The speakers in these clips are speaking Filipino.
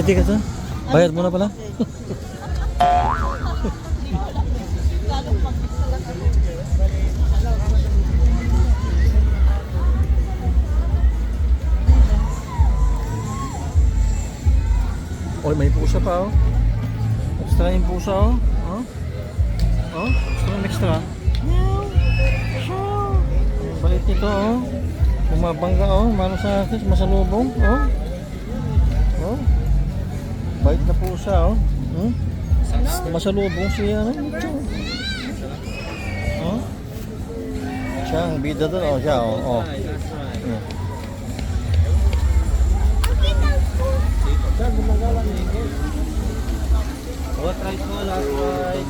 Ay, ticket to. Bayad mo na pala. Oy, may pusa pa oh. Extra yung pusa oh. Oh. Oh, gusto mo extra? Ang bait nito oh. Bumabangga oh, mano sa akin, masalubong oh. Oh. Bait na pusa oh. Hmm? Masalubong siya ano? Oh. Siya ang bida doon oh, siya oh. Oh. Hmm. What right mo, last right?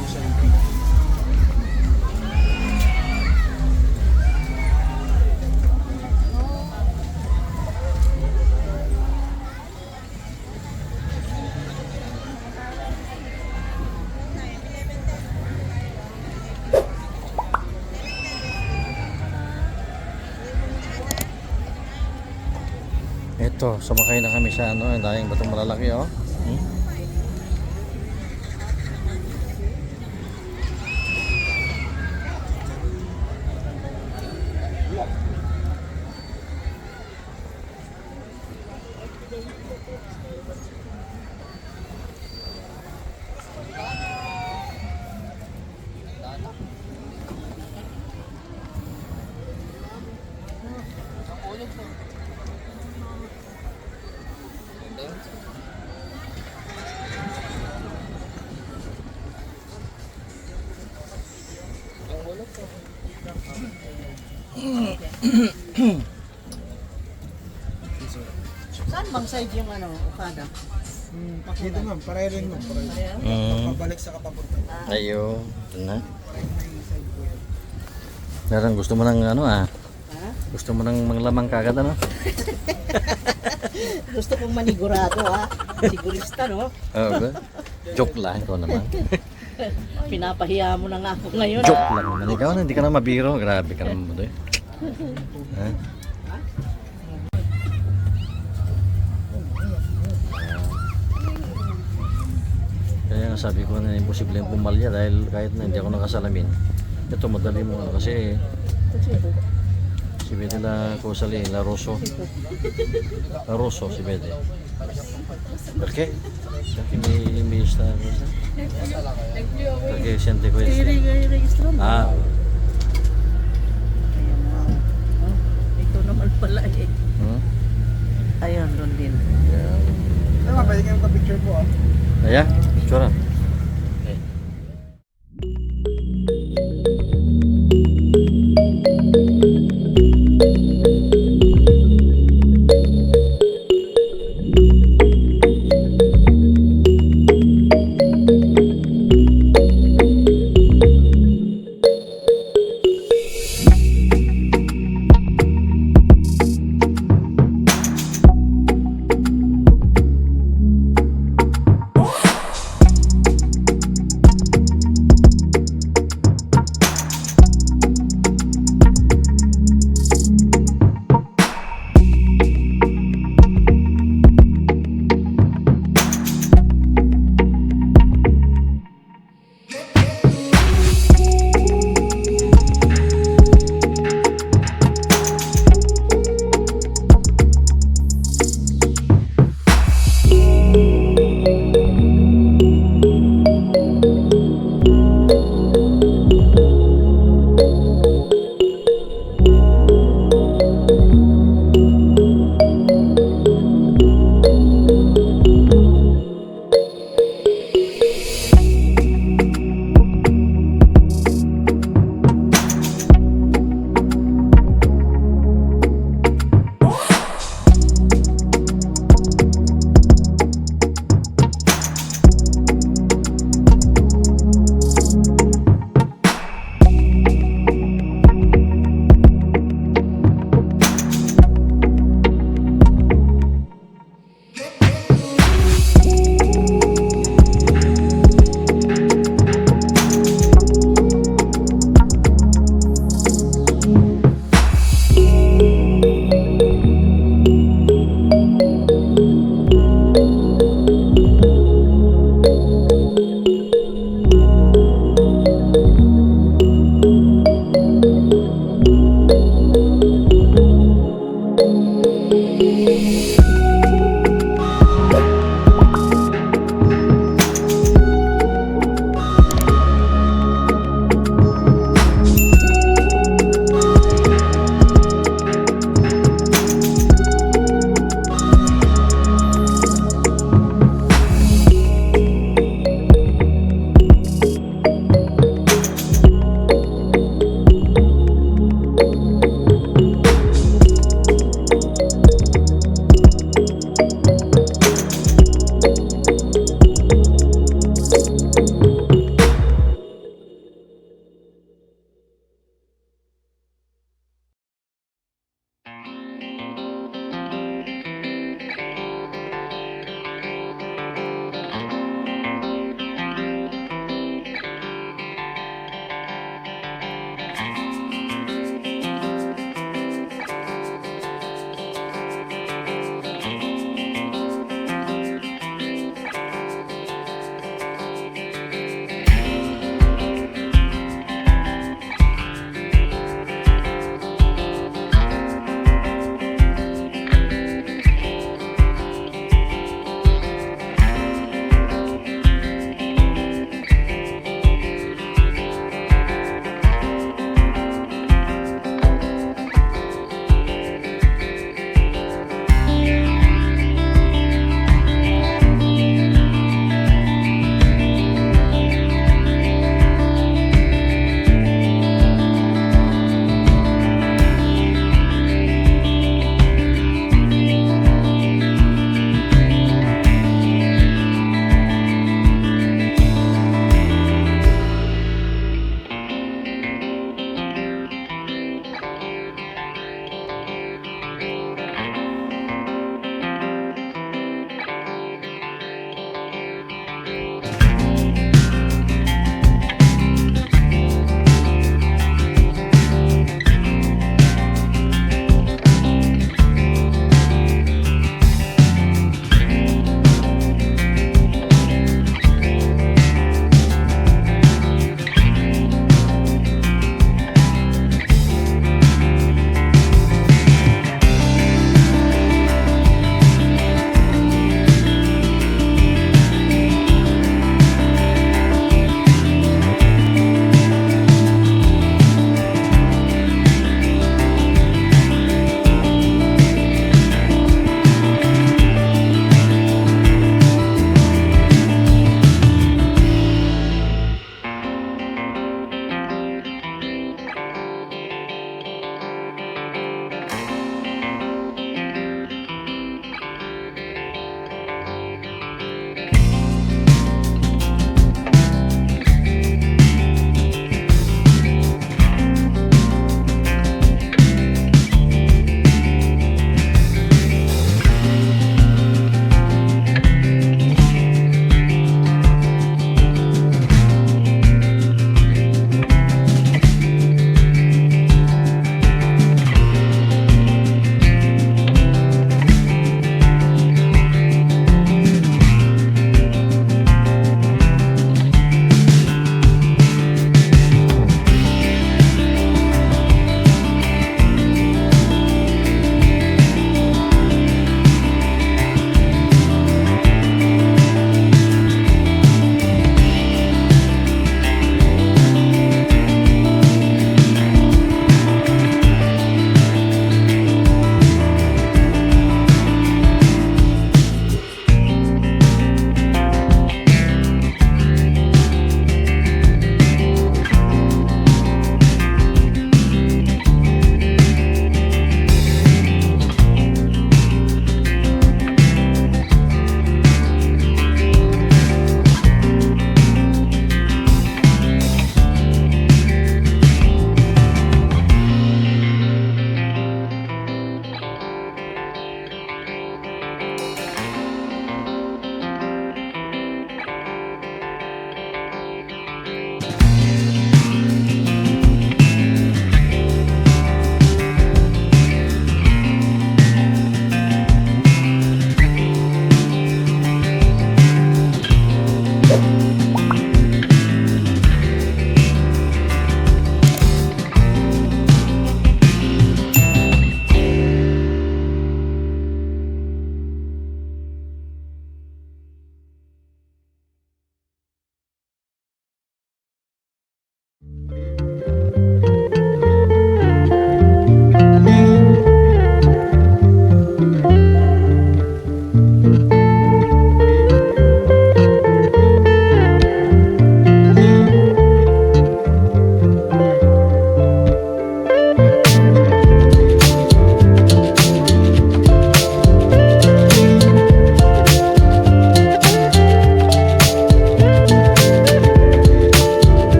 Ito, sumakay na kami sa ano, yung daing batong malalaki oh. Hmm? Saan bang side yung ano, Okada? Dito ma'am, pareho rin ma'am. Pabalik sa kapapunta. Ayo, ito na. Meron gusto mo ng ano ah? Ha? Gusto mo ng manglamang kagad ano? Gusto kong manigurado ha. Sigurista no? Oo ba? Joke lang ikaw naman. Pinapahiya mo na nga ako ngayon. Joke lang naman. Ikaw na, hindi ka na mabiro. Grabe ka naman mo doy. Ha? Kaya nga sabi ko na imposible yung pumalya dahil kahit na hindi ako nakasalamin. Ito madali mo kasi si Bede la Cosali, la Rosso. La Rosso si Bede. Perché? Perché mi sta cosa? Perché sente questo? I-registro mo. Ah, Ayan na. Oh, ito naman pala eh. hmm? Ayun, doon din. Yeah. Pwede kayong ka-picture po ah. Ayan, picture.